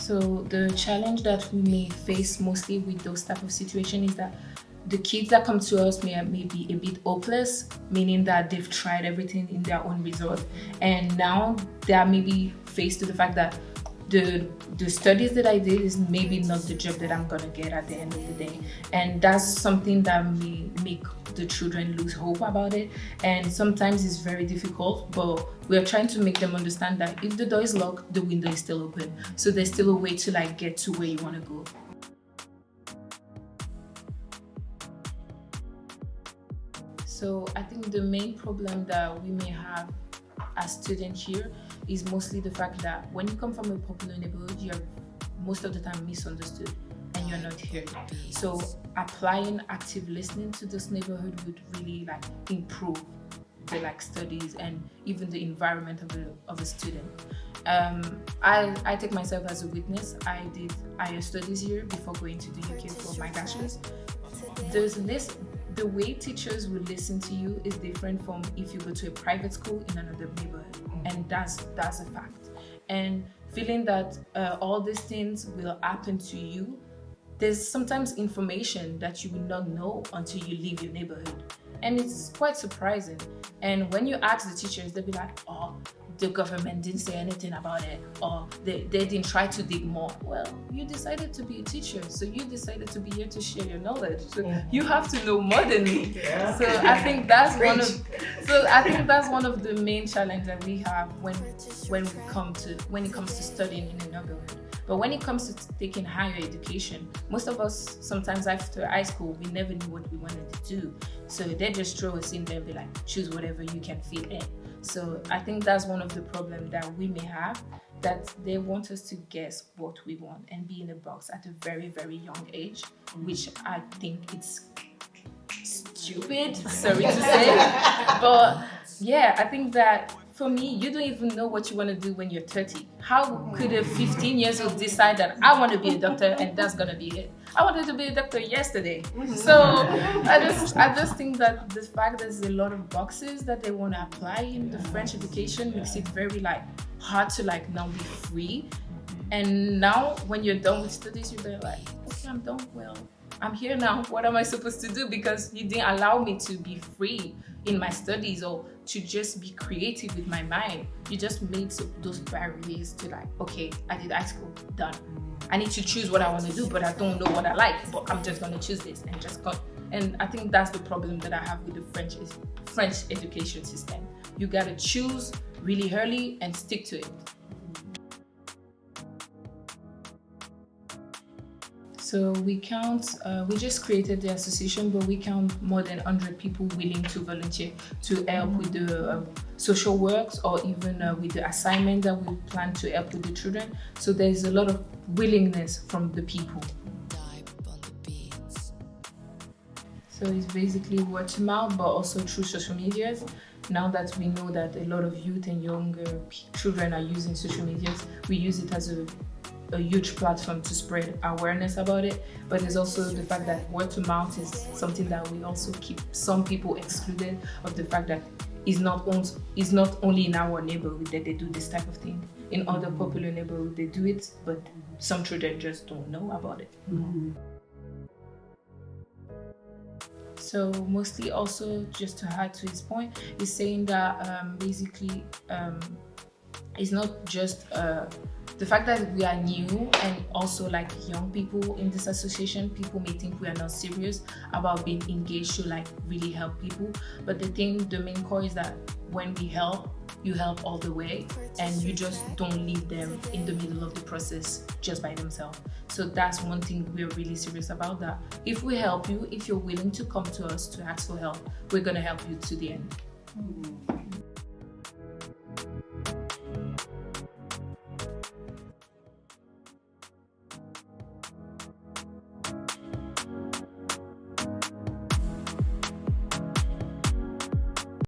So the challenge that we may face mostly with those type of situations is that the kids that come to us may be a bit hopeless, meaning that they've tried everything in their own resort, and now they are maybe faced with the fact that the studies that I did is maybe not the job that I'm gonna get at the end of the day, and that's something that may make the children lose hope about it. And sometimes it's very difficult, but we are trying to make them understand that if the door is locked, the window is still open, so there's still a way to like get to where you want to go. So I think the main problem that we may have as students here is mostly the fact that when you come from a popular neighborhood, you're most of the time misunderstood and you're not heard. So applying active listening to this neighborhood would really like improve the like studies and even the environment of a student. I take myself as a witness. I did higher studies here before going to the UK for my bachelor's. The way teachers will listen to you is different from if you go to a private school in another neighborhood, and that's a fact. And feeling that all these things will happen to you, there's sometimes information that you will not know until you leave your neighborhood, and it's quite surprising. And when you ask the teachers, they'll be like, "Oh, the government didn't say anything about it, or they didn't try to dig more." Well, you decided to be a teacher, so you decided to be here to share your knowledge. So you have to know more than me. Yeah. So I think that's one of the main challenges that we have when it comes to studying in a neighborhood. But when it comes to taking higher education, most of us sometimes after high school, we never knew what we wanted to do. So they just throw us in there and be like, choose whatever you can fit in. So I think that's one of the problems that we may have, that they want us to guess what we want and be in a box at a very, very young age, which I think it's stupid, sorry to say. But yeah, I think that for me, you don't even know what you want to do when you're 30. How could a 15-year-old decide that I want to be a doctor and that's gonna be it? I wanted to be a doctor yesterday. So I just think that the fact that there's a lot of boxes that they want to apply in the French education makes it very like hard to like now be free. And now when you're done with studies, you're like, okay, I'm done. Well, I'm here now. What am I supposed to do? Because you didn't allow me to be free in my studies or to just be creative with my mind. You just made those barriers to like, okay, I did high school, done. I need to choose what I want to do, but I don't know what I like, but I'm just going to choose this and just go. And I think that's the problem that I have with the French education system. You got to choose really early and stick to it. So we just created the association, but we count more than 100 people willing to volunteer to help with the social works or even with the assignment that we plan to help with the children. So there's a lot of willingness from the people. So it's basically word of mouth, but also through social medias. Now that we know that a lot of youth and younger children are using social medias, we use it as a huge platform to spread awareness about it. But there's also the fact that word of mouth is something that we also keep some people excluded of the fact that it's not only in our neighborhood that they do this type of thing. In other popular neighborhoods they do it, but some children just don't know about it. Mm-hmm. So mostly also, just to add to his point, he's saying that basically it's not just the fact that we are new and also like young people in this association. People may think we are not serious about being engaged to like really help people, but the main core is that when we help, you help all the way and you just don't leave them in the middle of the process just by themselves. So that's one thing we're really serious about, that if we help you, if you're willing to come to us to ask for help, we're going to help you to the end.